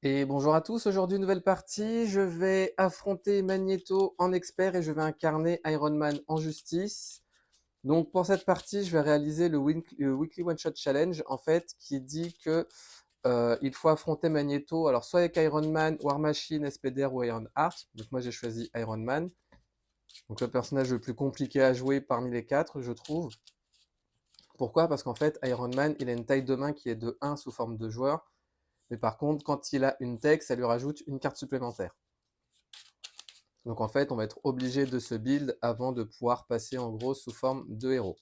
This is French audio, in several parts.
Et bonjour à tous, aujourd'hui nouvelle partie, je vais affronter Magneto en expert et je vais incarner Iron Man en justice. Donc pour cette partie, je vais réaliser le Weekly One Shot Challenge en fait qui dit que il faut affronter Magneto, alors soit avec Iron Man, War Machine, SPDR ou Iron Heart. Donc moi j'ai choisi Iron Man. Donc le personnage le plus compliqué à jouer parmi les quatre, je trouve. Pourquoi? Parce qu'en fait Iron Man, il a une taille de main qui est de 1 sous forme de joueur. Mais par contre, quand il a une tech, ça lui rajoute une carte supplémentaire. Donc en fait, on va être obligé de se build avant de pouvoir passer en gros sous forme de héros.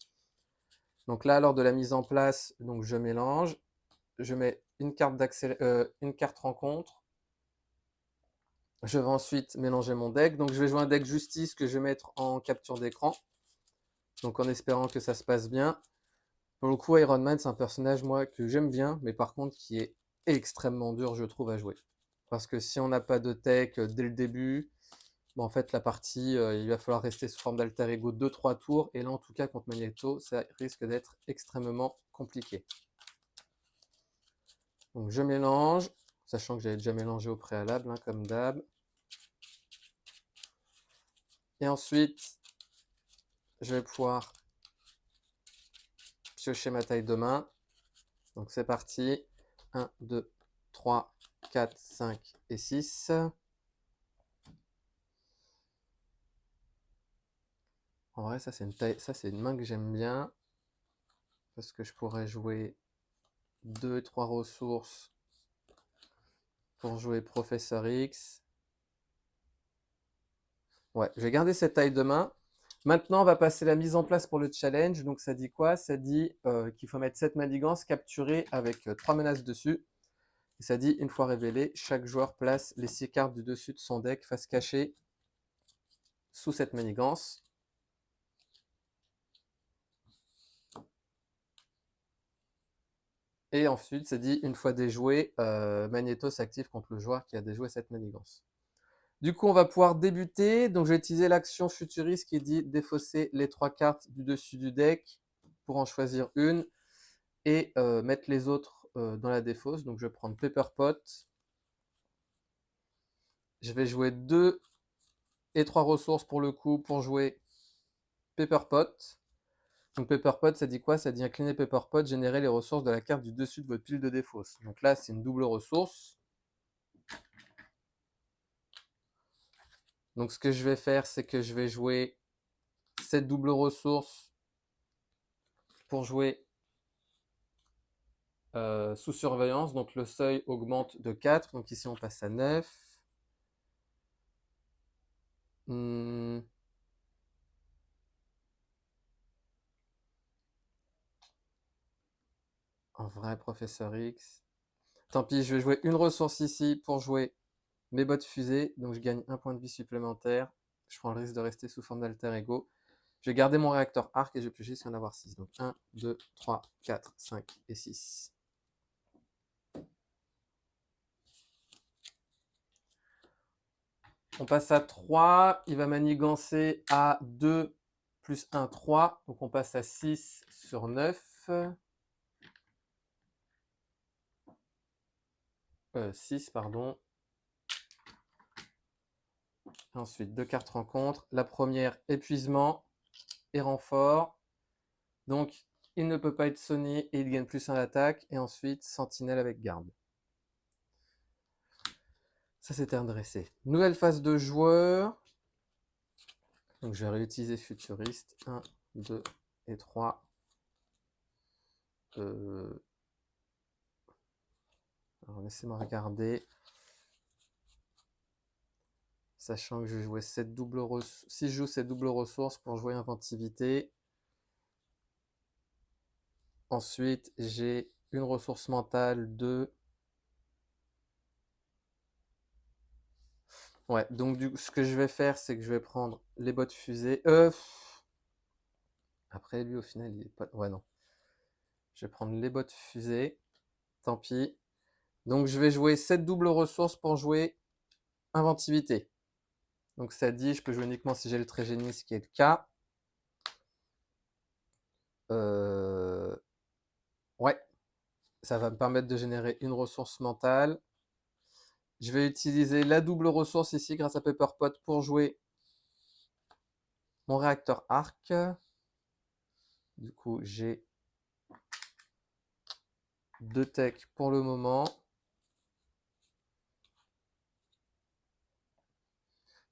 Donc là, lors de la mise en place, donc je mélange, je mets une carte rencontre. Je vais ensuite mélanger mon deck. Donc je vais jouer un deck justice que je vais mettre en capture d'écran. Donc en espérant que ça se passe bien. Pour le coup, Iron Man, c'est un personnage, moi, que j'aime bien, mais par contre, qui est extrêmement dur, je trouve, à jouer. Parce que si on n'a pas de tech dès le début, bon, en fait, la partie, il va falloir rester sous forme d'alter ego 2-3 tours. Et là, en tout cas, contre Magneto, ça risque d'être extrêmement compliqué. Donc, je mélange, sachant que j'avais déjà mélangé au préalable, hein, comme d'hab. Et ensuite, je vais pouvoir piocher ma taille de main. Donc, c'est parti. 1, 2, 3, 4, 5 et 6. En vrai, ça, c'est une main que j'aime bien. Parce que je pourrais jouer 2 et 3 ressources pour jouer Professeur X. Ouais, je vais garder cette taille de main. Maintenant, on va passer la mise en place pour le challenge. Donc, ça dit quoi? Ça dit qu'il faut mettre 7 manigances capturées avec 3 menaces dessus. Et ça dit, une fois révélé, chaque joueur place les 6 cartes du dessus de son deck face cachée sous cette manigance. Et ensuite, ça dit, une fois déjoué, Magneto s'active contre le joueur qui a déjoué cette manigance. Du coup, on va pouvoir débuter. Donc, je vais utiliser l'action futuriste qui dit défausser les 3 cartes du dessus du deck pour en choisir une et mettre les autres dans la défausse. Donc, je vais prendre Pepper Pot. Je vais jouer 2 et 3 ressources pour le coup pour jouer Pepper Pot. Donc, Pepper Pot, ça dit quoi? Ça dit incliner Pepper Pot, générer les ressources de la carte du dessus de votre pile de défausse. Donc là, c'est une double ressource. Donc, ce que je vais faire, c'est que je vais jouer cette double ressource pour jouer sous surveillance. Donc, le seuil augmente de 4. Donc, ici, on passe à 9. En vrai, Professeur X. Tant pis, je vais jouer une ressource ici pour jouer mes bottes fusées. Donc, je gagne un point de vie supplémentaire. Je prends le risque de rester sous forme d'alter ego. Je vais garder mon réacteur arc et je vais piocher jusqu'à en avoir 6. Donc 1, 2, 3, 4, 5 et 6. On passe à 3. Il va manigancer à 2 plus 1, 3. Donc on passe à 6 sur 9. 6, pardon. Ensuite, 2 cartes rencontres. La première, épuisement et renfort. Donc, il ne peut pas être sonné et il gagne plus 1 à l'attaque. Et ensuite, sentinelle avec garde. Ça, c'était redressé. Nouvelle phase de joueur. Donc, je vais réutiliser futuriste. 1, 2 et 3. Alors, laissez-moi regarder. Sachant que je vais jouer cette double ressource. Si je joue cette double ressource pour jouer inventivité. Ensuite, j'ai une ressource mentale de. Ouais, donc ce que je vais faire, c'est que je vais prendre les bottes fusées. Après, lui, au final, il est pas. Ouais, non. Je vais prendre les bottes fusées. Tant pis. Donc, je vais jouer cette double ressource pour jouer inventivité. Donc, ça dit, je peux jouer uniquement si j'ai le trait génie, ce qui est le cas. Ouais, ça va me permettre de générer une ressource mentale. Je vais utiliser la double ressource ici grâce à Pepper Pot pour jouer mon réacteur arc. Du coup, j'ai 2 techs pour le moment.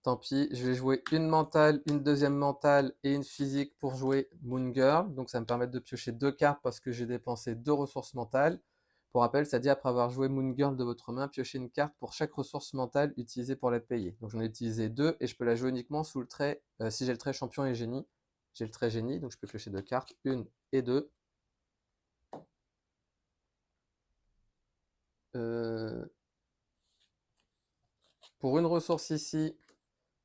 Tant pis, je vais jouer une mentale, une deuxième mentale et une physique pour jouer Moon Girl. Donc ça me permet de piocher 2 cartes parce que j'ai dépensé 2 ressources mentales. Pour rappel, ça dit après avoir joué Moon Girl de votre main, piochez une carte pour chaque ressource mentale utilisée pour la payer. Donc j'en ai utilisé 2 et je peux la jouer uniquement sous le trait, si j'ai le trait champion et génie. J'ai le trait génie, donc je peux piocher 2 cartes, 1 et 2. Pour une ressource ici,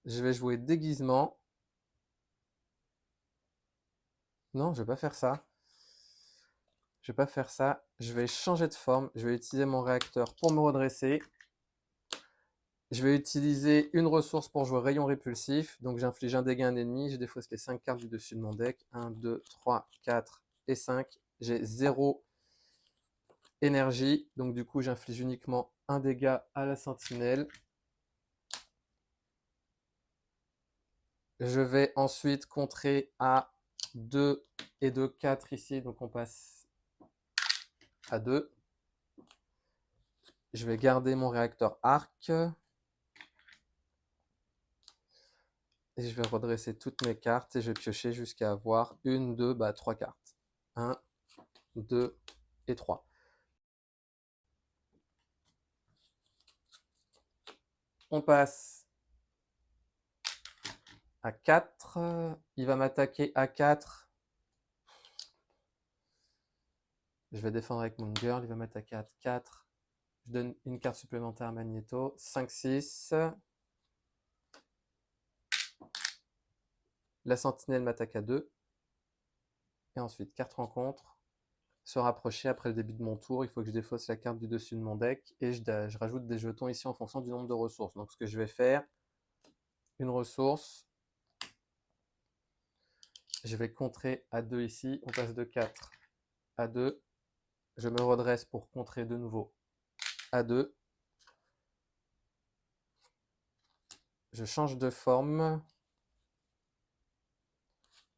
je vais jouer déguisement. Non, je vais pas faire ça. Je vais pas faire ça. Je vais changer de forme. Je vais utiliser mon réacteur pour me redresser. Je vais utiliser une ressource pour jouer rayon répulsif. Donc j'inflige un dégât à un ennemi. Je défausse les 5 cartes du dessus de mon deck. 1, 2, 3, 4 et 5. J'ai 0 énergie. Donc du coup, j'inflige uniquement un dégât à la sentinelle. Je vais ensuite contrer à 2 et 2, 4 ici. Donc on passe à 2. Je vais garder mon réacteur arc. Et je vais redresser toutes mes cartes et je vais piocher jusqu'à avoir 1, 2, 3 cartes. 1, 2 et 3. On passe à 4. Il va m'attaquer à 4. Je vais défendre avec Moon Girl. Il va m'attaquer à 4. Je donne une carte supplémentaire à Magneto. 5, 6. La sentinelle m'attaque à 2. Et ensuite, carte rencontre. Se rapprocher après le début de mon tour. Il faut que je défausse la carte du dessus de mon deck. Et je rajoute des jetons ici en fonction du nombre de ressources. Donc ce que je vais faire, une ressource. Je vais contrer à 2 ici. On passe de 4 à 2. Je me redresse pour contrer de nouveau à 2. Je change de forme.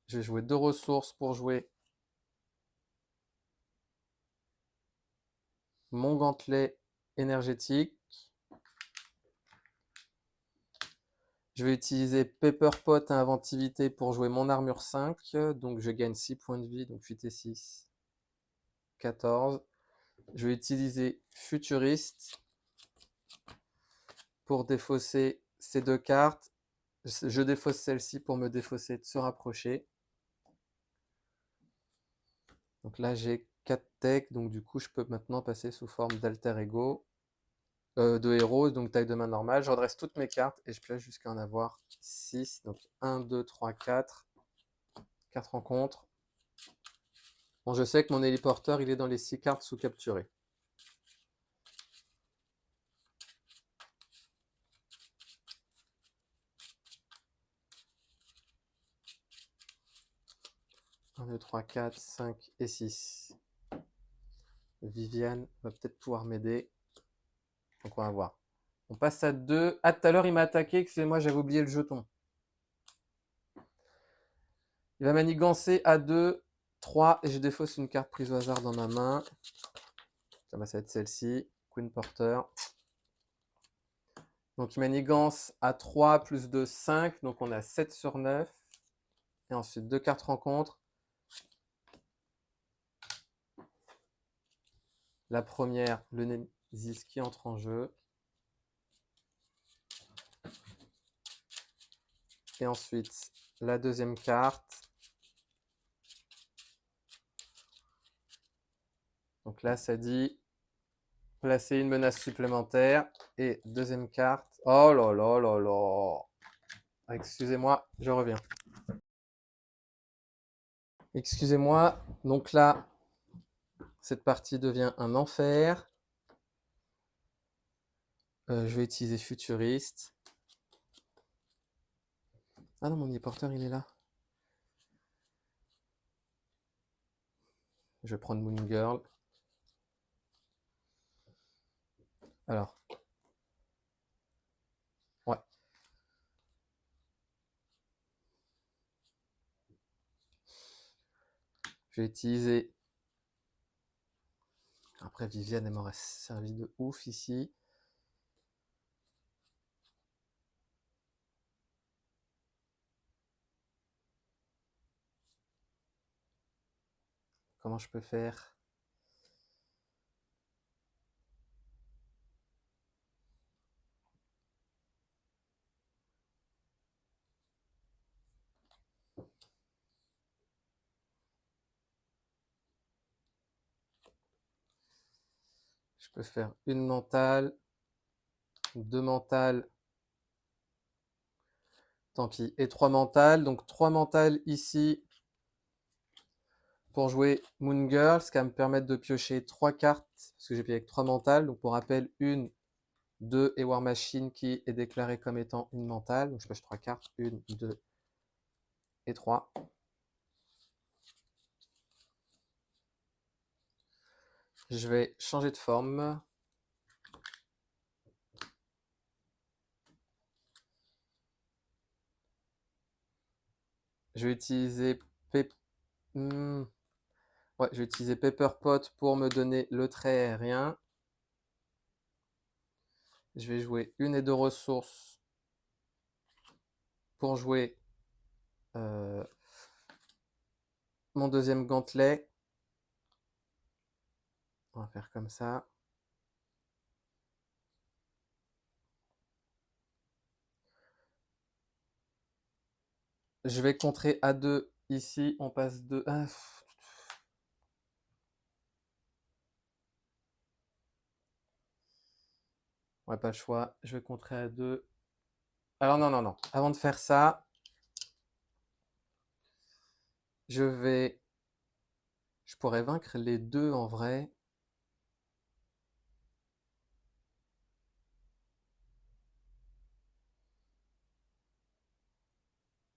Je vais jouer 2 ressources pour jouer mon gantelet énergétique. Je vais utiliser Pepper Pot à inventivité pour jouer mon armure 5. Donc je gagne 6 points de vie. Donc 8 et 6, 14. Je vais utiliser Futuriste pour défausser ces 2 cartes. Je défausse celle-ci pour me défausser de se rapprocher. Donc là, j'ai 4 techs, donc du coup, je peux maintenant passer sous forme d'alter ego, de héros, donc taille de main normale. Je redresse toutes mes cartes et je pioche jusqu'à en avoir 6. Donc 1, 2, 3, 4. 4 rencontres. Bon, je sais que mon héliporteur, il est dans les 6 cartes sous capturé. « 1, 2, 3, 4, 5 et 6. Viviane va peut-être pouvoir m'aider. Donc on va voir. On passe à 2. Ah, tout à l'heure, il m'a attaqué. Excusez-moi, j'avais oublié le jeton. Il va manigancer à 2, 3. Et je défausse une carte prise au hasard dans ma main. Ça va être celle-ci. Queen Porter. Donc il manigance à 3 plus 2, 5. Donc on a 7 sur 9. Et ensuite 2 cartes rencontres. La première, le Nemesis qui entre en jeu. Et ensuite, la deuxième carte. Donc là, ça dit placer une menace supplémentaire. Et deuxième carte. Oh là là là là. Excusez-moi, je reviens. Excusez-moi. Donc là, cette partie devient un enfer. Je vais utiliser Futuriste. Ah non, mon e-porteur, il est là. Je vais prendre Moon Girl. Alors, Je vais utiliser... Après, Viviane, elle m'aurait servi de ouf ici. Comment je peux faire? Je peux faire une mentale, deux mentales, tant pis, et trois mentales. Donc 3 mentales ici pour jouer Moon Girl, ce qui va me permettre de piocher 3 cartes, parce que j'ai payé avec 3 mentales. Donc pour rappel, 1, 2 et War Machine qui est déclarée comme étant une mentale. Donc je pioche 3 cartes, 1, 2 et 3. Je vais changer de forme. Je vais utiliser ouais, je vais utiliser Pepper Pot pour me donner le trait aérien. Je vais jouer une et deux ressources pour jouer mon deuxième gantelet. On va faire comme ça. Je vais contrer à 2 ici. On passe de... Ah, ouais, pas le choix. Je vais contrer à 2. Alors non, non, non. Avant de faire ça, je pourrais vaincre les deux en vrai.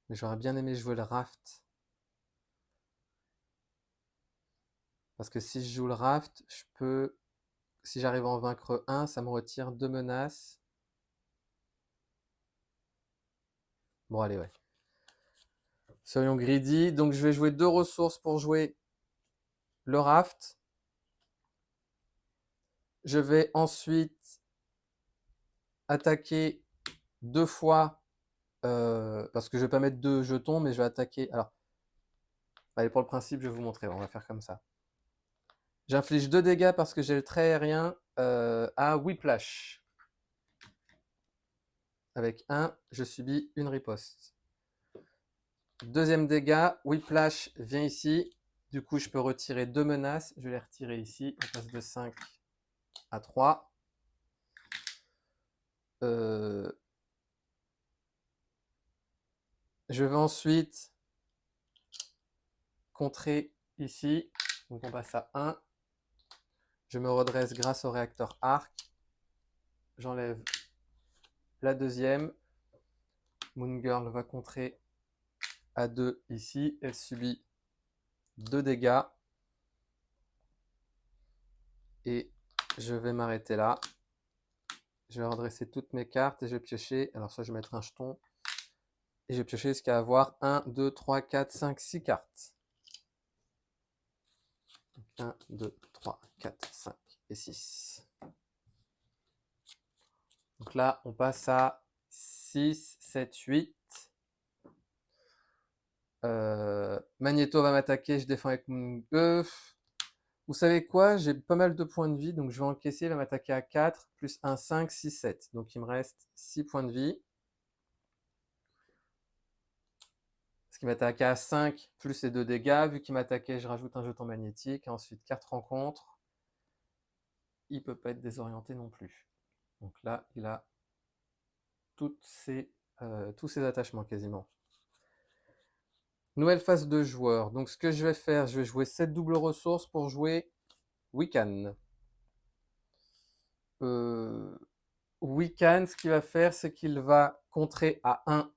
Mais j'aurais bien aimé jouer le raft. Parce que si je joue le raft, je peux... Si j'arrive à en vaincre un, ça me retire 2 menaces. Bon, allez, ouais. Soyons greedy. Donc, je vais jouer 2 ressources pour jouer le raft. Je vais ensuite attaquer 2 fois, parce que je vais pas mettre 2 jetons, mais je vais attaquer... Alors, allez, pour le principe, je vais vous montrer. On va faire comme ça. J'inflige 2 dégâts parce que j'ai le trait aérien à Whiplash. Avec 1, je subis une riposte. Deuxième dégât, Whiplash vient ici. Du coup, je peux retirer 2 menaces. Je vais les retirer ici. On passe de 5 à 3. Je vais ensuite contrer ici. Donc on passe à 1. Je me redresse grâce au réacteur arc. J'enlève la deuxième. Moon Girl va contrer à 2 ici. Elle subit 2 dégâts. Et je vais m'arrêter là. Je vais redresser toutes mes cartes et je vais piocher. Alors ça, je vais mettre un jeton. Et je vais piocher jusqu'à avoir 1, 2, 3, 4, 5, 6 cartes. 1, 2, 3, 4, 5 et 6. Donc là, on passe à 6, 7, 8. Magneto va m'attaquer, je défends avec mon... vous savez quoi? J'ai pas mal de points de vie, donc je vais encaisser, il va m'attaquer à 4, plus 1, 5, 6, 7. Donc il me reste 6 points de vie. Parce qu'il m'attaquait à 5, plus les 2 dégâts. Vu qu'il m'attaquait, je rajoute un jeton magnétique. Et ensuite, 4 rencontres. Il ne peut pas être désorienté non plus. Donc là, il a tous ses attachements quasiment. Nouvelle phase de joueur. Donc ce que je vais faire, je vais jouer 7 doubles ressources pour jouer Wiccan. Wiccan, ce qu'il va faire, c'est qu'il va contrer à 1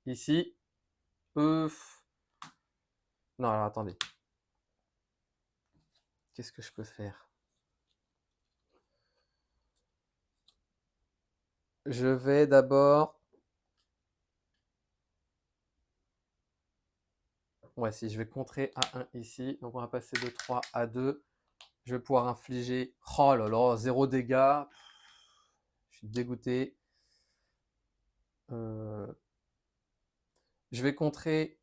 ici. Non, alors attendez. Qu'est-ce que je peux faire? Je vais d'abord... Ouais, si je vais contrer A1 ici. Donc on va passer de 3 à 2. Je vais pouvoir infliger. Oh là là, 0 dégâts. Je suis dégoûté. Je vais contrer.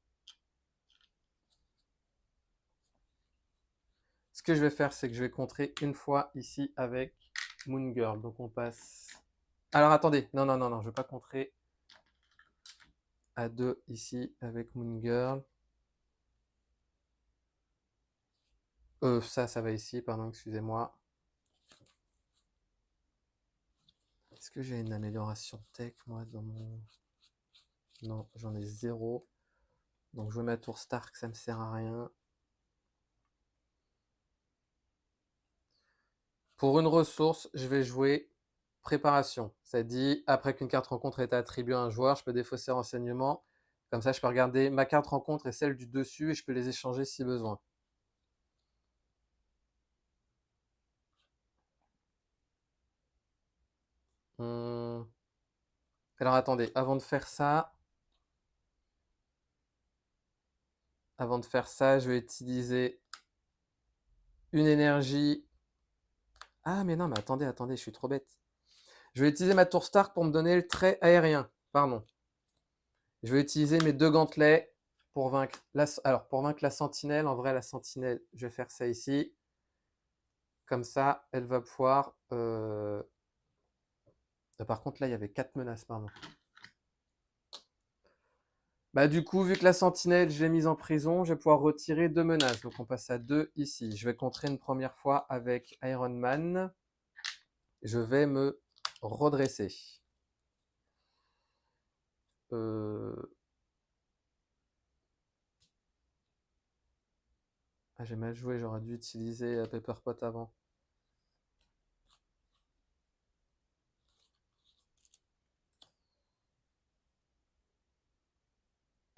Ce que je vais faire, c'est que je vais contrer une fois ici avec Moon Girl. Donc on passe. Alors attendez, non, non, non, non, je ne vais pas contrer à 2 ici avec Moon Girl. Ça va ici, pardon, excusez-moi. Est-ce que j'ai une amélioration tech, moi, dans mon... Non, j'en ai 0. Donc je vais ma tour Stark, ça me sert à rien. Pour une ressource, je vais jouer préparation. Ça dit, après qu'une carte rencontre ait été attribuée à un joueur, je peux défausser renseignement. Comme ça, je peux regarder ma carte rencontre et celle du dessus et je peux les échanger si besoin. Alors attendez, avant de faire ça, je vais utiliser une énergie. Ah mais non, mais attendez, attendez, je suis trop bête. Je vais utiliser ma tour Stark pour me donner le trait aérien. Pardon. Je vais utiliser mes 2 gantelets pour vaincre pour vaincre la sentinelle. En vrai, la sentinelle, je vais faire ça ici. Comme ça, elle va pouvoir... Par contre, là, il y avait 4 menaces, pardon. Bah, du coup, vu que la sentinelle, je l'ai mise en prison, je vais pouvoir retirer 2 menaces. Donc, on passe à 2 ici. Je vais contrer une première fois avec Iron Man. Je vais me redresser. Ah, j'ai mal joué, j'aurais dû utiliser Pepper Pot avant.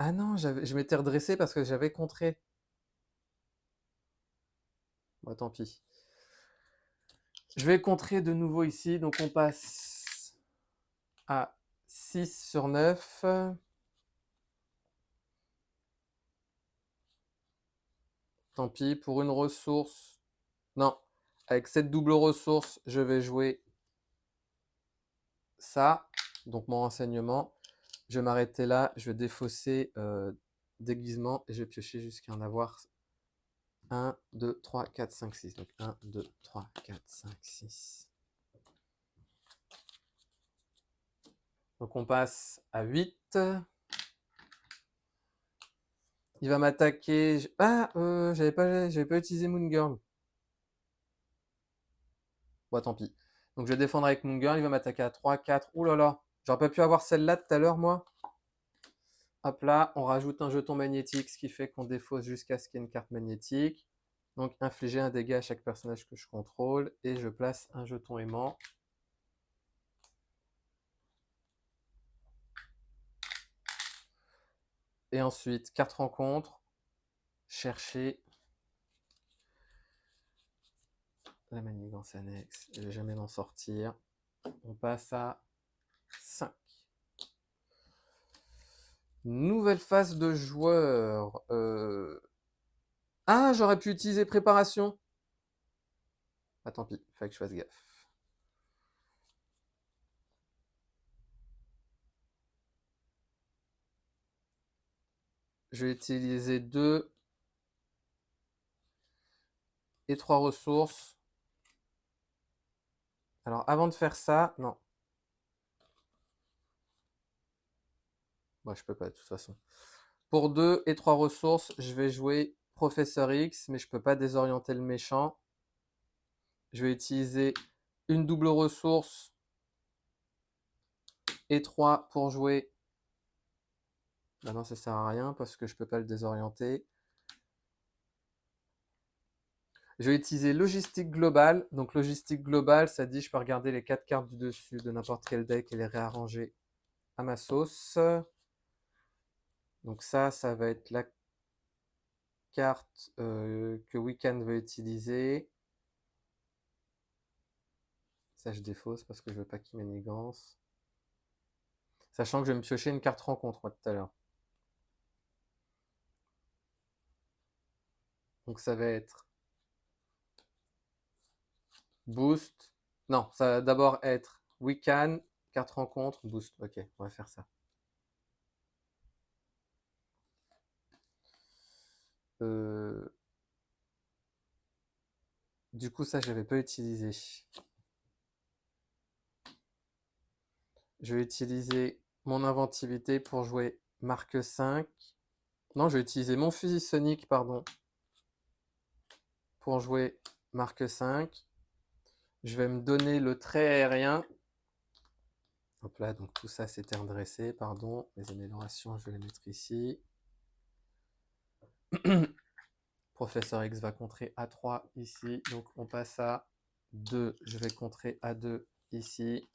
Ah non, je m'étais redressé parce que j'avais contré. Bon, tant pis. Je vais contrer de nouveau ici, donc on passe à 6 sur 9. Tant pis, pour une ressource. Non, avec cette double ressource, je vais jouer ça. Donc mon renseignement. Je vais m'arrêter là, je vais défausser déguisement et je vais piocher jusqu'à en avoir 1, 2, 3, 4, 5, 6. Donc 1, 2, 3, 4, 5, 6. Donc on passe à 8. Il va m'attaquer. Ah, j'avais pas utilisé Moon Girl. Bon, tant pis. Donc je vais défendre avec Moon Girl. Il va m'attaquer à 3, 4. Ouh là là. J'aurais pas pu avoir celle-là tout à l'heure, moi. Hop là, on rajoute un jeton magnétique, ce qui fait qu'on défausse jusqu'à ce qu'il y ait une carte magnétique. Donc infliger un dégât à chaque personnage que je contrôle. Et je place un jeton aimant. Et ensuite, carte rencontre. Chercher la manigance annexe. Je vais jamais m'en sortir. On passe à 5. Nouvelle phase de joueur. Ah, j'aurais pu utiliser préparation. Ah, tant pis, il fallait que je fasse gaffe. Je vais utiliser 2 et 3 ressources. Alors, avant de faire ça, non. Moi, je peux pas, de toute façon. Pour 2 et 3 ressources, je vais jouer Professeur X, mais je peux pas désorienter le méchant. Je vais utiliser une double ressource et 3 pour jouer. Bah non, ça sert à rien parce que je peux pas le désorienter. Je vais utiliser logistique globale. Donc logistique globale, ça dit je peux regarder les 4 cartes du dessus de n'importe quel deck et les réarranger à ma sauce. Donc ça va être la carte que Weekend veut utiliser. Ça, je défausse parce que je veux pas qu'il manigance. Sachant que je vais me piocher une carte rencontre, moi, tout à l'heure. Donc ça va être boost. Non, ça va d'abord être weaken, carte rencontre, boost. Ok, on va faire ça. Du coup, ça, je n'avais pas utilisé. Je vais utiliser mon inventivité pour jouer marque 5. Non, je vais utiliser mon fusil sonique, pardon, pour jouer marque 5. Je vais me donner le trait aérien. Hop là, donc tout ça c'était redressé, pardon. Les améliorations, je vais les mettre ici. Professeur X va contrer A3 ici, donc on passe à 2. Je vais contrer A2 ici.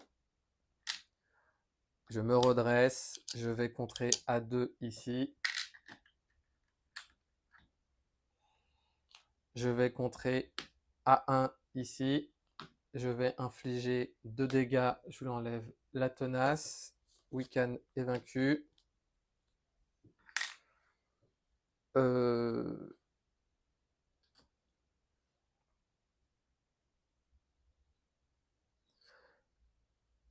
Je me redresse, je vais contrer A2 ici. Je vais contrer A1 ici. Je vais infliger 2 dégâts, je lui enlève la tenace. Weaken est vaincu.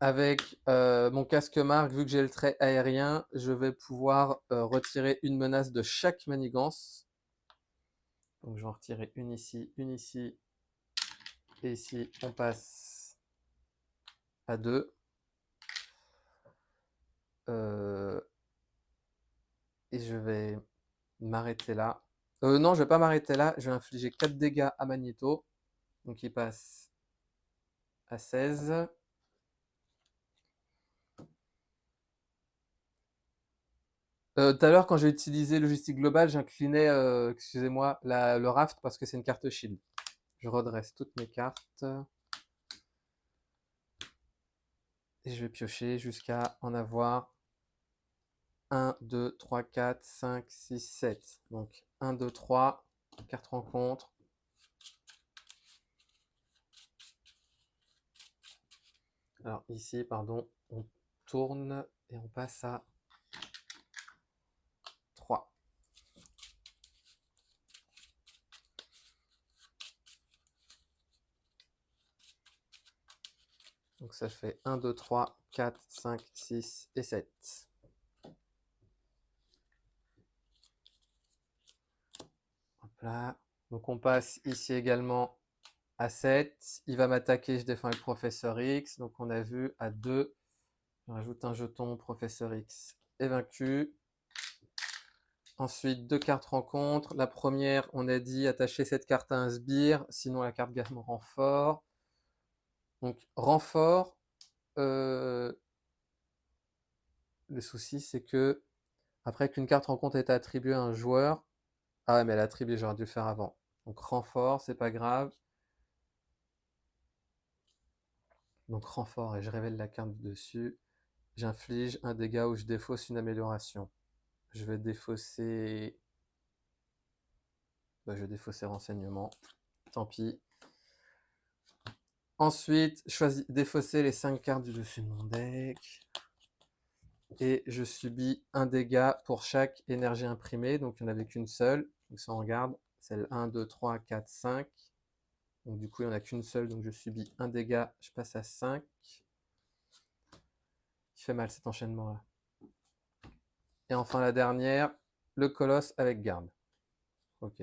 Avec mon casque marque, vu que j'ai le trait aérien, je vais pouvoir retirer une menace de chaque manigance. Donc je vais en retirer une ici, et ici on passe à 2. Et je vais m'arrêter là. Non, je vais pas m'arrêter là, je vais infliger 4 dégâts à Magneto. Donc il passe à 16. Tout à l'heure, quand j'ai utilisé logistique globale, j'inclinais, excusez-moi, le raft parce que c'est une carte shield. Je redresse toutes mes cartes. Et je vais piocher jusqu'à en avoir 1, 2, 3, 4, 5, 6, 7. Donc 1, 2, 3, carte rencontre. Alors ici, pardon, on tourne et on passe à 3. Donc ça fait 1, 2, 3, 4, 5, 6 et 7. Hop là. Donc on passe ici également à 7. Il va m'attaquer, je défends avec Professeur X. Donc on a vu à 2. Je rajoute un jeton, Professeur X est vaincu. Ensuite, 2 cartes rencontres. La première, on a dit attacher cette carte à un sbire, sinon la carte gagne renfort. Donc renfort, le souci c'est que après qu'une carte rencontre est attribuée à un joueur, ah ouais mais elle est attribuée, j'aurais dû le faire avant. Donc renfort, c'est pas grave. Donc renfort et je révèle la carte du dessus. J'inflige un dégât ou je défausse une amélioration. Je vais défausser... je vais défausser renseignement. Tant pis. Ensuite, défausser les 5 cartes du dessus de mon deck. Et je subis un dégât pour chaque énergie imprimée. Donc, il n'y en avait qu'une seule. Donc, ça, on regarde. Celle 1, 2, 3, 4, 5. Donc, du coup, il n'y en a qu'une seule. Donc, je subis un dégât. Je passe à 5. Il fait mal cet enchaînement-là. Et enfin, la dernière, le colosse avec garde. Ok.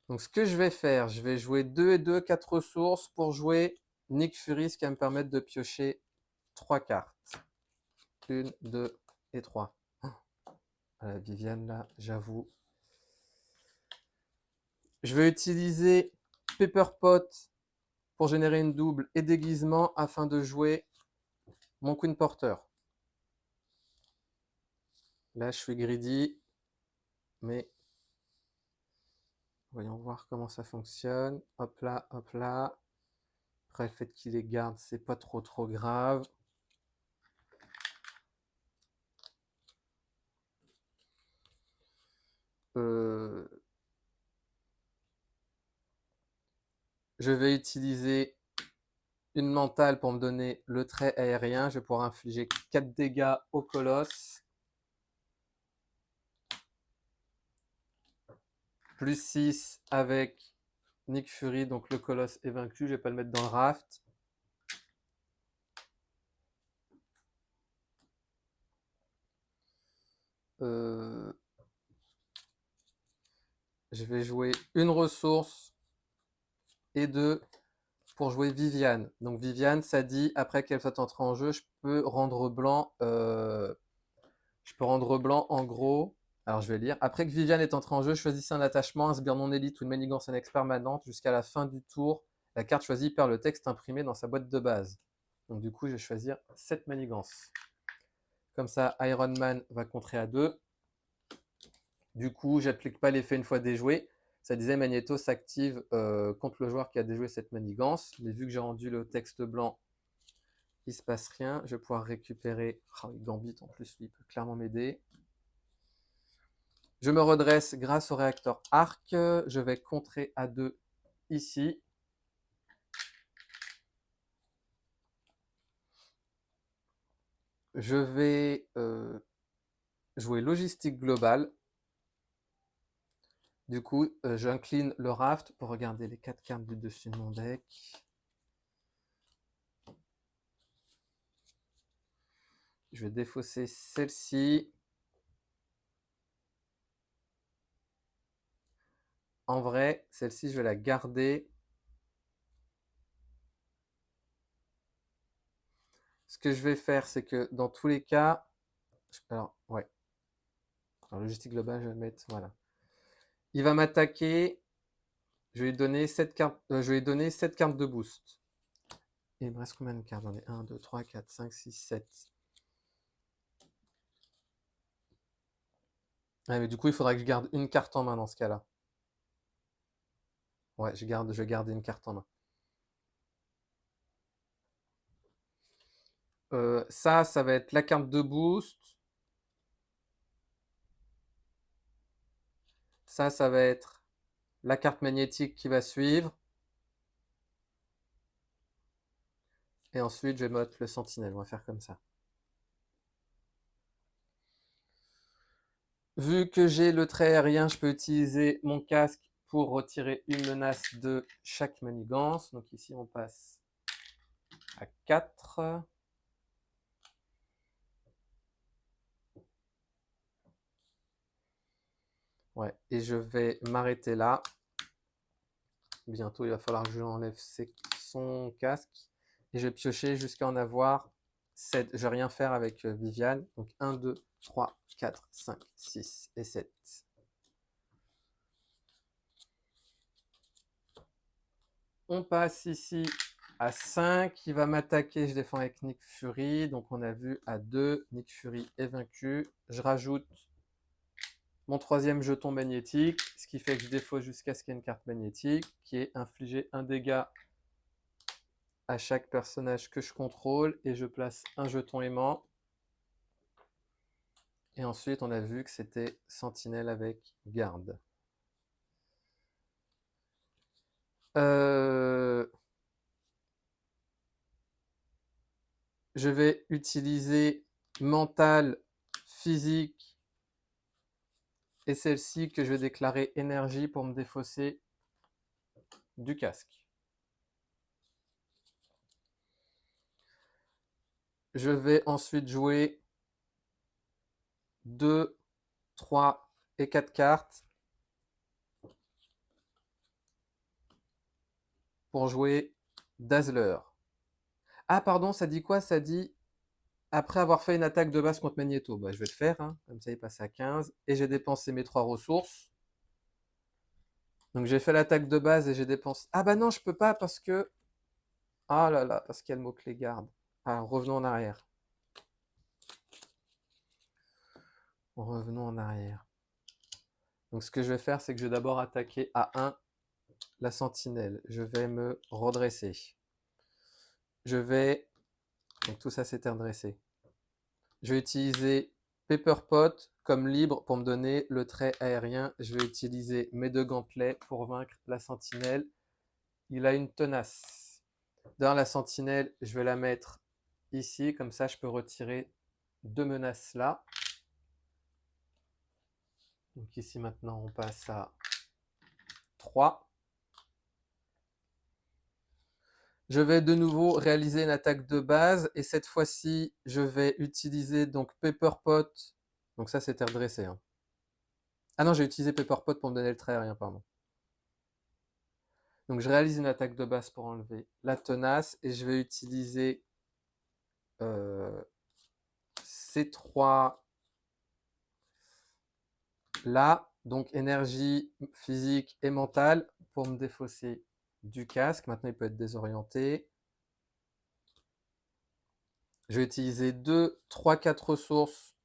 Donc, ce que je vais faire, je vais jouer 2 et 2, 4 ressources pour jouer Nick Fury, ce qui va me permettre de piocher 3 cartes. 1, 2 et 3. Voilà, Viviane, là, j'avoue. Je vais utiliser Pepper Pot pour générer une double et déguisement afin de jouer mon Queen Porter. Là, je suis greedy, mais voyons voir comment ça fonctionne. Hop là, hop là. Après, le fait qu'il les garde, c'est pas trop grave. Je vais utiliser une mentale pour me donner le trait aérien. Je vais pouvoir infliger 4 dégâts au colosse. Plus 6 avec Nick Fury, donc le colosse est vaincu. Je vais pas le mettre dans le raft. Je vais jouer une ressource et 2 pour jouer Viviane. Donc Viviane, ça dit, après qu'elle soit entrée en jeu, je peux rendre blanc en gros. Alors je vais lire. Après que Viviane est entrée en jeu, choisissez un attachement, un sbire non élite ou une manigance annexe permanente. Jusqu'à la fin du tour, la carte choisie perd le texte imprimé dans sa boîte de base. Donc du coup, je vais choisir cette manigance. Comme ça, Iron Man va contrer à 2. Du coup, j'applique pas l'effet une fois déjoué. Ça disait Magneto s'active contre le joueur qui a déjoué cette manigance. Mais vu que j'ai rendu le texte blanc, il se passe rien. Je vais pouvoir récupérer. Oh, Gambit en plus, lui, il peut clairement m'aider. Je me redresse grâce au réacteur arc. Je vais contrer à 2 ici. Je vais jouer logistique globale. Du coup, j'incline le raft pour regarder les 4 cartes du dessus de mon deck. Je vais défausser celle-ci. En vrai, celle-ci, je vais la garder. Ce que je vais faire, c'est que dans tous les cas... Alors, ouais. Alors, logistique globale, je vais mettre... Voilà. Il va m'attaquer. Je vais lui donner 7 cartes, de boost. Et il me reste combien de cartes? J'en ai 1, 2, 3, 4, 5, 6, 7. Ouais, mais du coup, il faudra que je garde une carte en main dans ce cas-là. Ouais, je vais garder une carte en main. Ça va être la carte de boost. Ça va être la carte magnétique qui va suivre. Et ensuite, je vais mettre le sentinelle. On va faire comme ça. Vu que j'ai le trait aérien, je peux utiliser mon casque pour retirer une menace de chaque manigance. Donc ici, on passe à 4. Ouais, et je vais m'arrêter là. Bientôt, il va falloir que je enlève son casque. Et je vais piocher jusqu'à en avoir 7. Je vais rien faire avec Viviane. Donc 1, 2, 3, 4, 5, 6 et 7. On passe ici à 5. Il va m'attaquer. Je défends avec Nick Fury. Donc on a vu à 2. Nick Fury est vaincu. Je rajoute mon troisième jeton magnétique. Ce qui fait que je défausse jusqu'à ce qu'il y ait une carte magnétique qui est infliger un dégât à chaque personnage que je contrôle. Et je place un jeton aimant. Et ensuite, on a vu que c'était sentinelle avec garde. Je vais utiliser mental, physique et celle-ci que je vais déclarer énergie pour me défausser du casque. Je vais ensuite jouer 2, 3 et 4 cartes pour jouer Dazzler. Ah pardon, ça dit quoi? Ça dit après avoir fait une attaque de base contre Magneto. Bah, je vais le faire, hein. Comme ça il passe à 15. Et j'ai dépensé mes 3 ressources. Donc j'ai fait l'attaque de base et j'ai dépensé... Ah bah non, je peux pas parce que... Ah là là, parce qu'il y a le mot-clé garde. Alors revenons en arrière. Revenons en arrière. Donc ce que je vais faire, c'est que je vais d'abord attaquer à 1 la sentinelle. Je vais me redresser. Je vais... Donc tout ça s'est redressé. Je vais utiliser Pepper Pot comme libre pour me donner le trait aérien. Je vais utiliser mes 2 gantelets pour vaincre la sentinelle. Il a une tenace. Dans la sentinelle, je vais la mettre ici. Comme ça, je peux retirer 2 menaces là. Donc ici maintenant, on passe à 3. Je vais de nouveau réaliser une attaque de base et cette fois-ci, je vais utiliser donc Pepper Pot. Donc ça, c'était redressé. Hein. Ah non, j'ai utilisé Pepper Pot pour me donner le trait aérien, pardon. Donc je réalise une attaque de base pour enlever la tenace et je vais utiliser ces 3 là, donc énergie physique et mentale pour me défausser du casque. Maintenant, il peut être désorienté. Je vais utiliser 2, 3, 4 ressources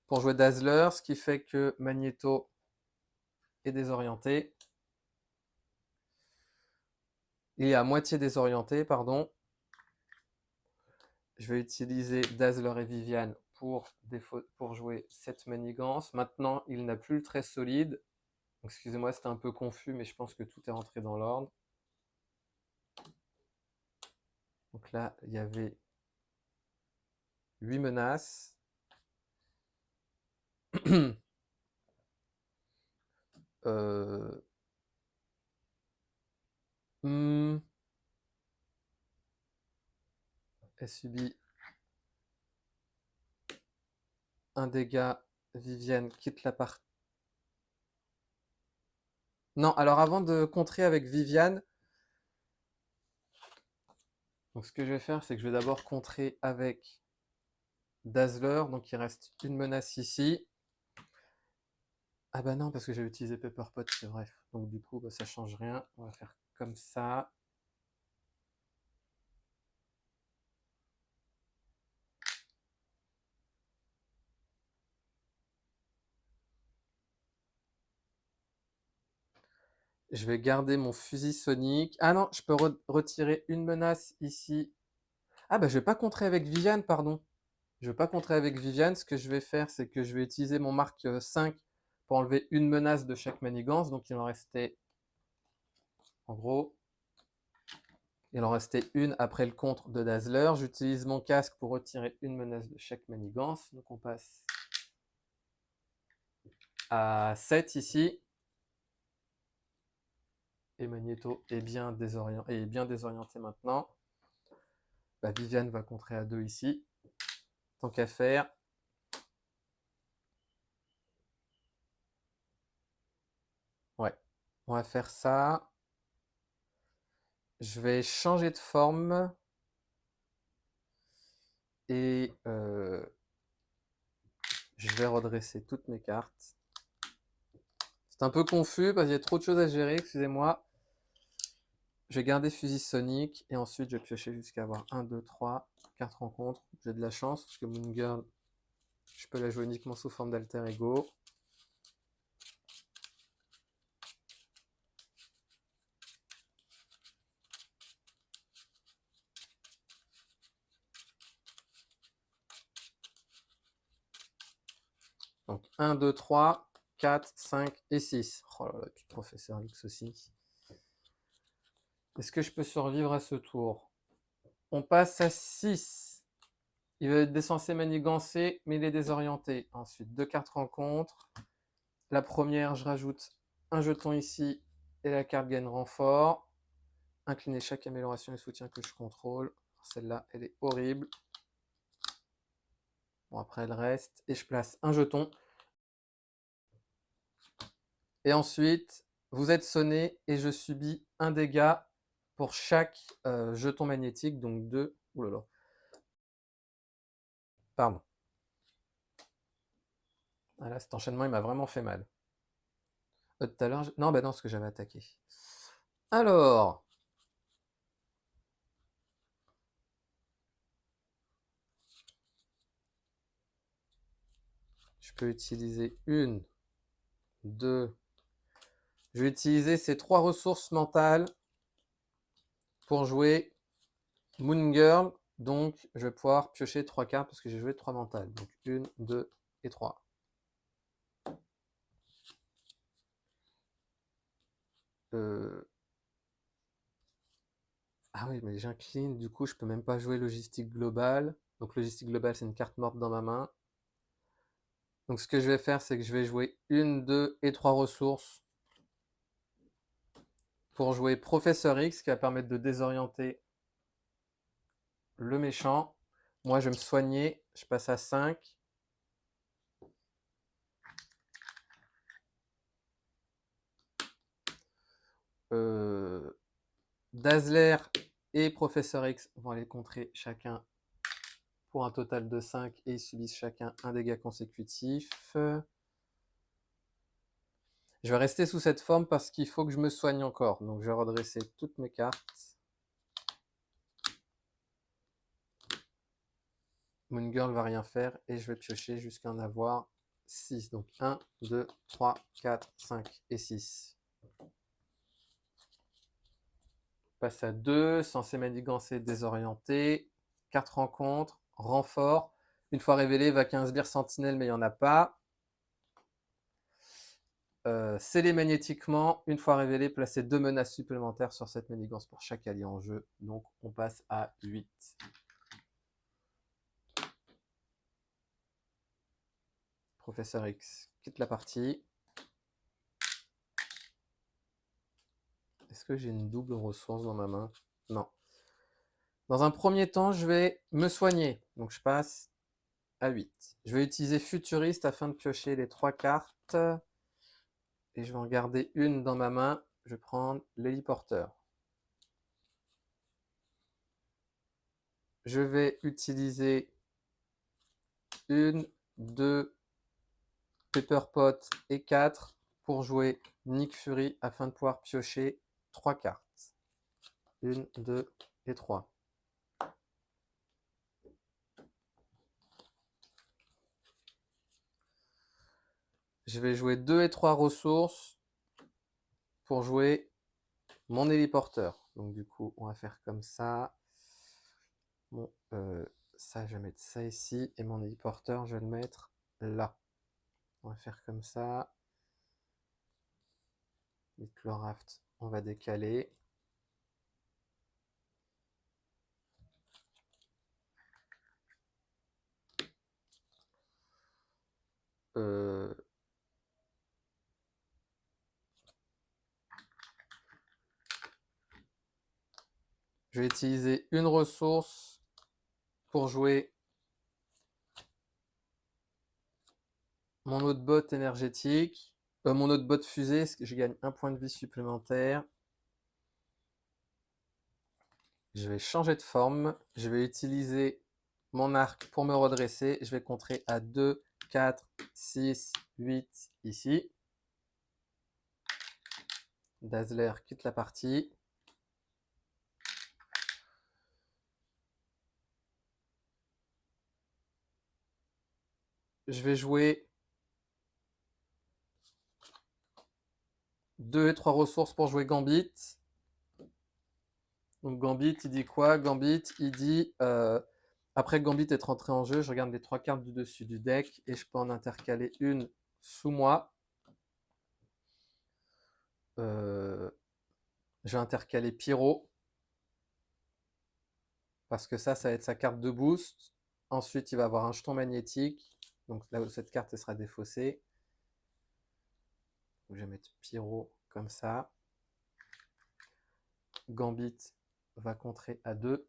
pour jouer Dazzler, ce qui fait que Magneto est désorienté. Il est à moitié désorienté, pardon. Je vais utiliser Dazzler et Viviane pour jouer cette manigance. Maintenant, il n'a plus le trait solide. Excusez-moi, c'était un peu confus, mais je pense que tout est rentré dans l'ordre. Donc là, il y avait 8 menaces. Elle subit un dégât. Viviane quitte la partie. Non, alors avant de contrer avec Viviane, donc ce que je vais faire, c'est que je vais d'abord contrer avec Dazzler. Donc il reste une menace ici. Ah bah non, parce que j'ai utilisé Pepper Pot, c'est vrai. Donc du coup, bah, ça change rien. On va faire comme ça. Je vais garder mon fusil sonique. Ah non, je peux retirer une menace ici. Ah bah je vais pas contrer avec Viviane, pardon. Je vais pas contrer avec Viviane. Ce que je vais faire, c'est que je vais utiliser mon marque 5 pour enlever une menace de chaque manigance. Donc il en restait, en gros, il en restait une après le contre de Dazzler. J'utilise mon casque pour retirer une menace de chaque manigance. Donc on passe à 7 ici. Et Magneto est bien désorienté maintenant. Bah, Viviane va contrer à 2 ici. Tant qu'à faire. Ouais, on va faire ça. Je vais changer de forme. Et je vais redresser toutes mes cartes. C'est un peu confus parce qu'il y a trop de choses à gérer, excusez-moi. Je vais garder fusil sonique et ensuite je vais piocher jusqu'à avoir 1, 2, 3, 4 rencontres. J'ai de la chance parce que Moon Girl, je peux la jouer uniquement sous forme d'alter ego. Donc 1, 2, 3, 4, 5 et 6. Oh là là, puis Professeur X aussi. Est-ce que je peux survivre à ce tour? On passe à 6. Il va être censé manigancer, mais il est désorienté. Ensuite, 2 cartes rencontres. La première, je rajoute un jeton ici et la carte gagne renfort. Incliner chaque amélioration et soutien que je contrôle. Celle-là, elle est horrible. Bon, après, elle reste. Et je place un jeton. Et ensuite, vous êtes sonné et je subis un dégât pour chaque jeton magnétique. Donc 2. Ouh là là. Pardon. Ah là, cet enchaînement, il m'a vraiment fait mal. Tout à l'heure, non, bah non, ce que j'avais attaqué. Alors, je peux utiliser une, deux. Je vais utiliser ces 3 ressources mentales pour jouer Moon Girl. Donc, je vais pouvoir piocher 3 cartes parce que j'ai joué 3 mentales. Donc, 1, 2 et 3. Ah oui, mais j'incline, du coup, je peux même pas jouer logistique globale. Donc, logistique globale, c'est une carte morte dans ma main. Donc ce que je vais faire, c'est que je vais jouer 1, 2 et 3 ressources pour jouer Professeur X, qui va permettre de désorienter le méchant. Moi, je vais me soigner, je passe à 5. Dazzler et Professeur X vont aller contrer chacun pour un total de 5 et ils subissent chacun un dégât consécutif. Je vais rester sous cette forme parce qu'il faut que je me soigne encore. Donc je vais redresser toutes mes cartes. Moon Girl va rien faire et je vais piocher jusqu'à en avoir 6. Donc 1, 2, 3, 4, 5 et 6. Passe à 2, censé manigancer désorienté. 4 rencontres, renfort. Une fois révélé, va 15 sbires sentinelle, mais il n'y en a pas. Scellé magnétiquement, une fois révélé, placez 2 menaces supplémentaires sur cette manigance pour chaque allié en jeu. Donc on passe à 8. Professeur X quitte la partie. Est-ce que j'ai une double ressource dans ma main? Non. Dans un premier temps, je vais me soigner. Donc je passe à 8. Je vais utiliser Futuriste afin de piocher les 3 cartes. Et je vais en garder une dans ma main. Je vais prendre l'héliporteur. Je vais utiliser 1, 2, Pepper Pot et 4 pour jouer Nick Fury afin de pouvoir piocher 3 cartes. 1, 2 et 3. Je vais jouer 2 et 3 ressources pour jouer mon héliporteur. Donc du coup, on va faire comme ça. Bon, ça, je vais mettre ça ici. Et mon héliporteur, je vais le mettre là. On va faire comme ça. Les Chlorhaft, on va décaler. Je vais utiliser une ressource pour jouer mon autre bot énergétique. Mon autre bot fusée, je gagne un point de vie supplémentaire. Je vais changer de forme. Je vais utiliser mon arc pour me redresser. Je vais contrer à 2, 4, 6, 8 ici. Dazzler quitte la partie. Je vais jouer 2 et 3 ressources pour jouer Gambit. Donc Gambit, il dit quoi? Gambit, il dit après que Gambit est rentré en jeu, je regarde les 3 cartes du dessus du deck et je peux en intercaler une sous moi. Je vais intercaler Pyro parce que ça va être sa carte de boost. Ensuite, il va avoir un jeton magnétique. Donc là où cette carte elle sera défaussée. Donc, je vais mettre Pyro comme ça. Gambit va contrer à 2.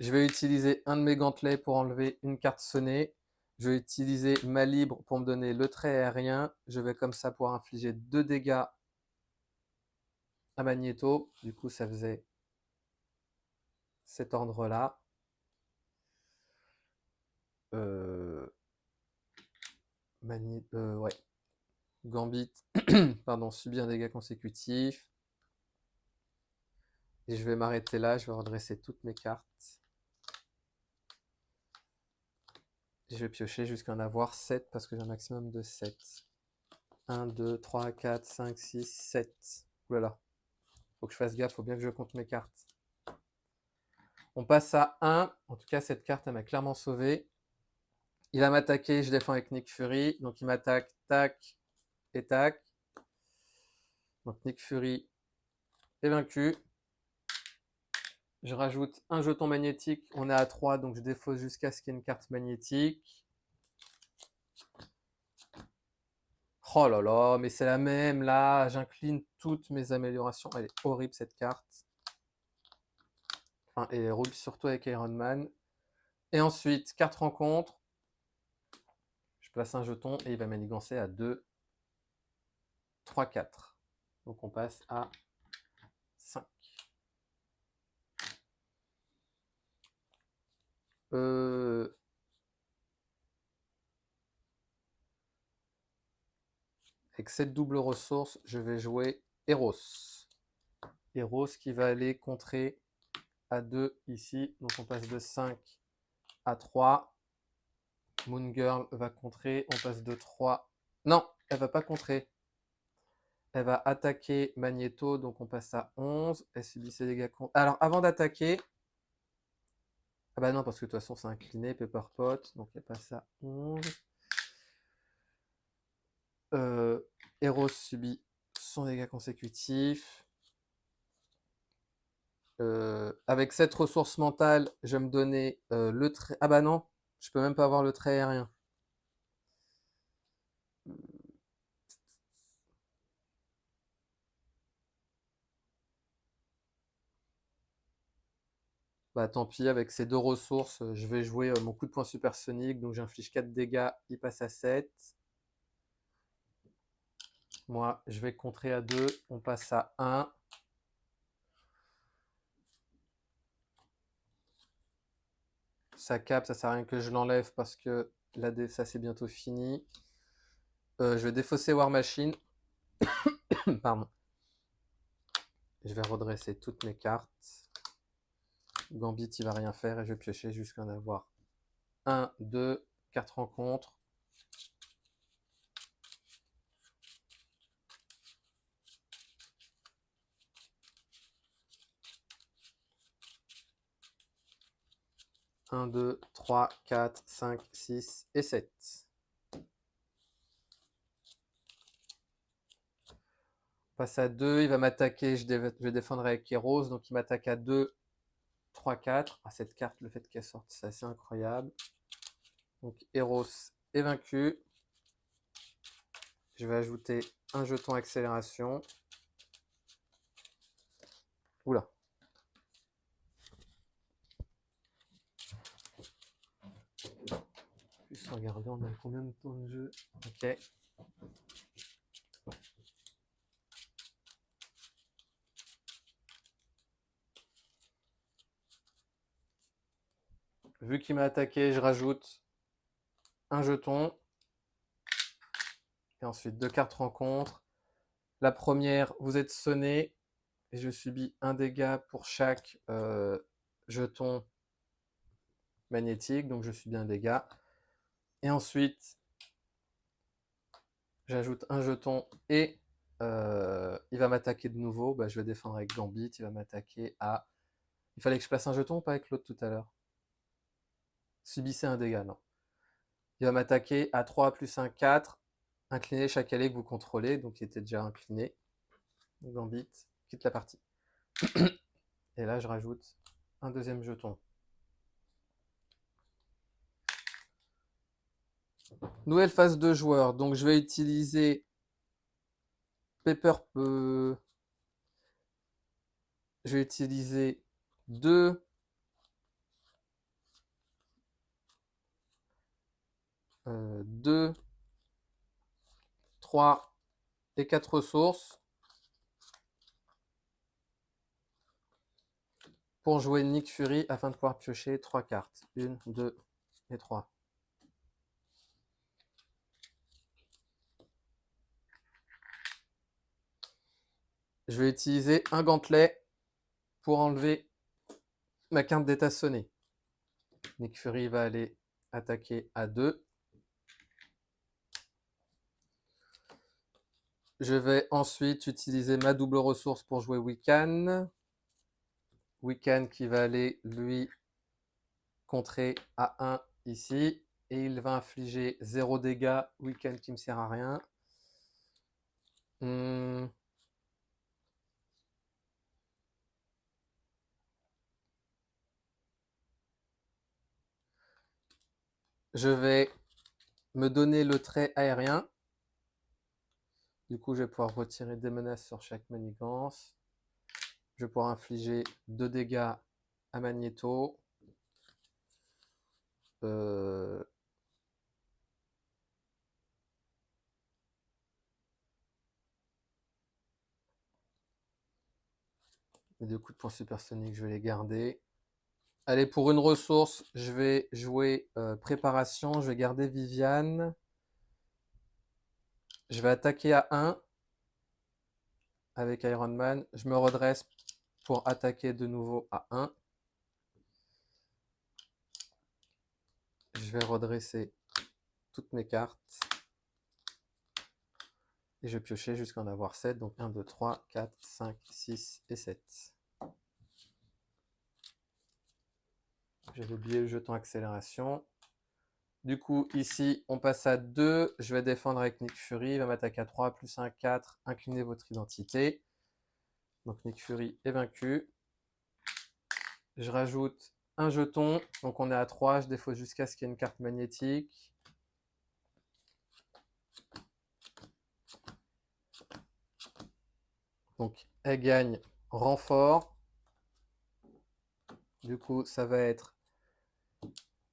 Je vais utiliser un de mes gantelets pour enlever une carte sonnée. Je vais utiliser ma libre pour me donner le trait aérien. Je vais comme ça pouvoir infliger 2 dégâts à Magneto. Du coup, ça faisait cet ordre-là. Ouais. Gambit, pardon, subit un dégât consécutif. Et je vais m'arrêter là, je vais redresser toutes mes cartes. Et je vais piocher jusqu'à en avoir 7 parce que j'ai un maximum de 7. 1, 2, 3, 4, 5, 6, 7. Oulala. Faut que je fasse gaffe, faut bien que je compte mes cartes. On passe à 1. En tout cas, cette carte, elle m'a clairement sauvé. Il va m'attaquer, je défends avec Nick Fury. Donc il m'attaque, tac et tac. Donc Nick Fury est vaincu. Je rajoute un jeton magnétique. On est à 3, donc je défausse jusqu'à ce qu'il y ait une carte magnétique. Oh là là, mais c'est la même là. J'incline toutes mes améliorations. Elle est horrible cette carte. Enfin, et elle roule surtout avec Iron Man. Et ensuite, carte rencontre. Je place un jeton et il va manigancer à 2, 3, 4. Donc on passe à 5. Avec cette double ressource, je vais jouer Eros. Eros qui va aller contrer à 2 ici. Donc on passe de 5 à 3. Moon Girl va contrer. On passe de 3. Non, elle va pas contrer. Elle va attaquer Magneto. Donc on passe à 11. Elle subit ses dégâts. Alors avant d'attaquer. Ah bah non, parce que de toute façon c'est incliné. Pepper Pot. Donc elle passe à 11. Eros subit son dégât consécutif. Avec cette ressource mentale, je vais me donner le trait. Ah bah non, je peux même pas avoir le trait aérien. Bah tant pis, avec ces deux ressources, je vais jouer mon coup de poing supersonique. Donc j'inflige 4 dégâts, il passe à 7. Moi, je vais contrer à 2, on passe à 1. Ça cap, ça sert à rien que je l'enlève parce que ça c'est bientôt fini. Je vais défausser War Machine. Pardon. Je vais redresser toutes mes cartes. Gambit, il va rien faire et je vais piocher jusqu'à en avoir 1, 2, 4 rencontres. Un, 2, 3, 4, 5, 6 et 7. Passe à 2, il va m'attaquer, je vais défendre avec Eros, donc il m'attaque à 2, 3, 4. Ah, cette carte, le fait qu'elle sorte, c'est assez incroyable. Donc Eros est vaincu. Je vais ajouter un jeton accélération. Oula. Juste regarder, on a combien de temps de jeu? Ok. Vu qu'il m'a attaqué, je rajoute un jeton. Et ensuite, 2 cartes rencontre. La première, vous êtes sonné. Et je subis un dégât pour chaque jeton magnétique. Donc je subis un dégât. Et ensuite, j'ajoute un jeton et il va m'attaquer de nouveau. Bah, je vais défendre avec Gambit. Il va m'attaquer à... Il fallait que je place un jeton ou pas avec l'autre tout à l'heure? Subissez un dégât, non. Il va m'attaquer à 3 plus 1, 4. Inclinez chaque allié que vous contrôlez. Donc il était déjà incliné. Gambit quitte la partie. Et là, je rajoute un deuxième jeton. Nouvelle phase de joueur. Donc je vais utiliser Pepper. Je vais utiliser 2 2, 3 et 4 ressources pour jouer Nick Fury afin de pouvoir piocher 3 cartes. 1, 2 et 3. Je vais utiliser un gantelet pour enlever ma carte d'état sonné. Nick Fury va aller attaquer à 2. Je vais ensuite utiliser ma double ressource pour jouer Wiccan. Wiccan qui va aller lui contrer à 1 ici. Et il va infliger 0 dégâts. Wiccan qui me sert à rien. Je vais me donner le trait aérien. Du coup, je vais pouvoir retirer des menaces sur chaque manigance. Je vais pouvoir infliger 2 dégâts à Magneto. Les 2 coups de poing supersonique, je vais les garder. Allez, pour une ressource, je vais jouer préparation. Je vais garder Viviane. Je vais attaquer à 1 avec Iron Man. Je me redresse pour attaquer de nouveau à 1. Je vais redresser toutes mes cartes. Et je vais piocher jusqu'à en avoir 7. Donc 1, 2, 3, 4, 5, 6 et 7. J'avais oublié le jeton accélération. Du coup, ici, on passe à 2. Je vais défendre avec Nick Fury. Il va m'attaquer à 3, plus 1, 4. Inclinez votre identité. Donc Nick Fury est vaincu. Je rajoute un jeton. Donc on est à 3. Je défausse jusqu'à ce qu'il y ait une carte magnétique. Donc elle gagne renfort. Du coup, ça va être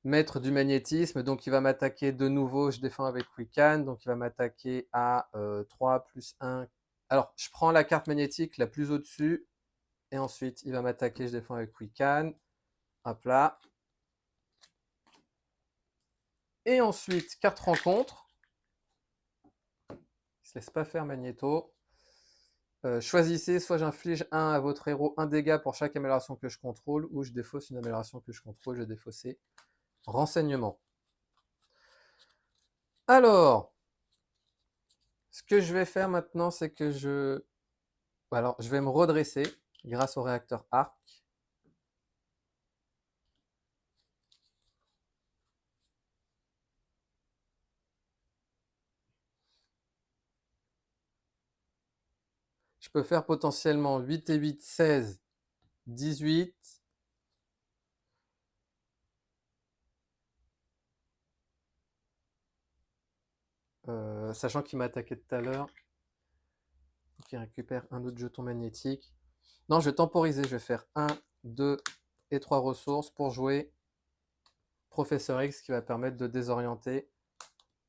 maître du magnétisme. Donc il va m'attaquer de nouveau. Je défends avec Wiccan. Donc il va m'attaquer à 3 plus 1. Alors, je prends la carte magnétique la plus au-dessus. Et ensuite, il va m'attaquer. Je défends avec Wiccan. Hop là. Et ensuite, carte rencontre. Il ne se laisse pas faire Magneto. Choisissez, soit j'inflige à votre héros un dégât pour chaque amélioration que je contrôle, ou je défausse une amélioration que je contrôle. Je vais défausser renseignement. Alors, ce que je vais faire maintenant, c'est que je vais me redresser grâce au réacteur arc. Je peux faire potentiellement 8 et 8, 16, 18. Sachant qu'il m'a attaqué tout à l'heure. Il récupère un autre jeton magnétique. Non, je vais temporiser. Je vais faire 1, 2 et 3 ressources pour jouer Professeur X qui va permettre de désorienter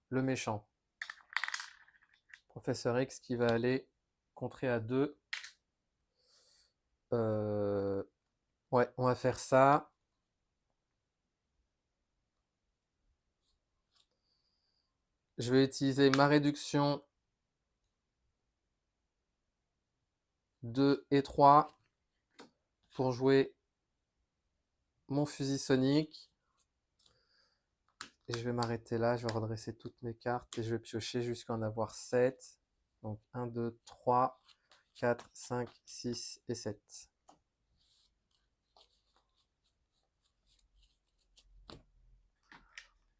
le méchant. Professeur X qui va aller contrer à 2. Ouais, on va faire ça. Je vais utiliser ma réduction 2 et 3 pour jouer mon fusil sonique. Et je vais m'arrêter là, je vais redresser toutes mes cartes et je vais piocher jusqu'à en avoir 7. Donc 1, 2, 3, 4, 5, 6 et 7.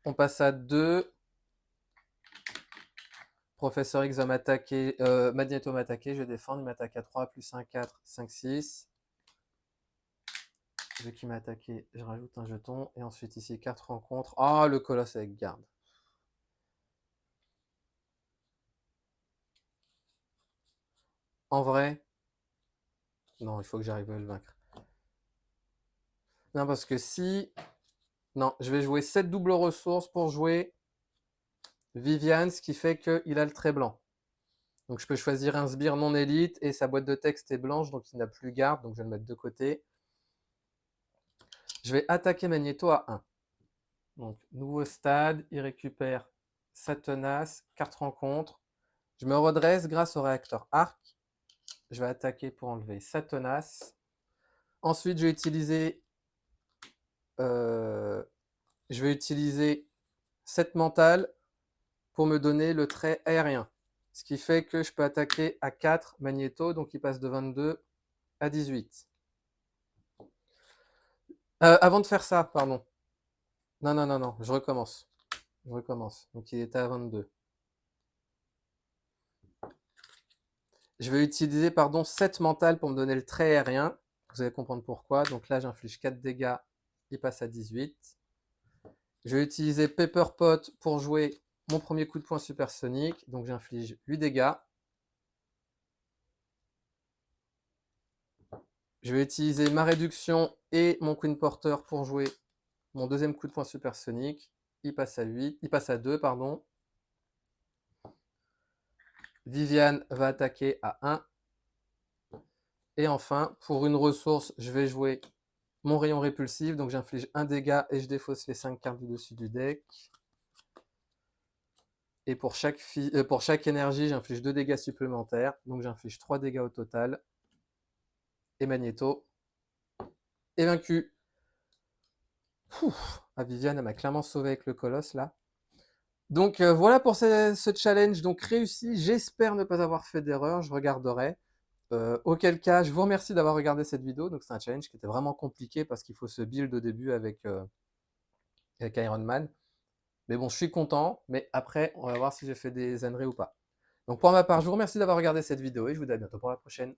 On passe à 2. Professeur X va m'attaquer, Magneto m'attaquer, je vais défendre, il m'attaque à 3, plus 1, 4, 5, 6. Vu qu'il m'a attaqué, je rajoute un jeton. Et ensuite ici, 4 rencontres. Ah, le colosse avec garde. En vrai, non, il faut que j'arrive à le vaincre. Non, parce que si... Non, je vais jouer 7 doubles ressources pour jouer Viviane, ce qui fait qu'il a le trait blanc. Donc je peux choisir un sbire non élite et sa boîte de texte est blanche, donc il n'a plus garde, donc je vais le mettre de côté. Je vais attaquer Magneto à 1. Donc nouveau stade, il récupère sa tenace, carte rencontre. Je me redresse grâce au réacteur arc. Je vais attaquer pour enlever sa tenace. Ensuite, je vais utiliser cette mentale pour me donner le trait aérien. Ce qui fait que je peux attaquer à 4 Magneto, donc il passe de 22 à 18. Avant de faire ça, pardon. Non, je recommence. Donc il était à 22. Je vais utiliser 7 mentales pour me donner le trait aérien. Vous allez comprendre pourquoi. Donc là, j'inflige 4 dégâts. Il passe à 18. Je vais utiliser Pepper Pot pour jouer mon premier coup de poing supersonique. Donc j'inflige 8 dégâts. Je vais utiliser ma réduction et mon Queen Porter pour jouer mon deuxième coup de poing supersonique. Il passe à 8, il passe à 2, pardon. Viviane va attaquer à 1. Et enfin, pour une ressource, je vais jouer mon rayon répulsif. Donc j'inflige un dégât et je défausse les 5 cartes du dessus du deck. Et pour chaque énergie, j'inflige 2 dégâts supplémentaires. Donc j'inflige 3 dégâts au total. Et Magneto est vaincu. Ah, Viviane, elle m'a clairement sauvé avec le colosse là. Donc voilà pour ce challenge. Donc réussi. J'espère ne pas avoir fait d'erreur. Je regarderai. Auquel cas, je vous remercie d'avoir regardé cette vidéo. Donc c'est un challenge qui était vraiment compliqué parce qu'il faut se build au début avec Iron Man. Mais bon, je suis content. Mais après, on va voir si j'ai fait des âneries ou pas. Donc pour ma part, je vous remercie d'avoir regardé cette vidéo et je vous dis à bientôt pour la prochaine.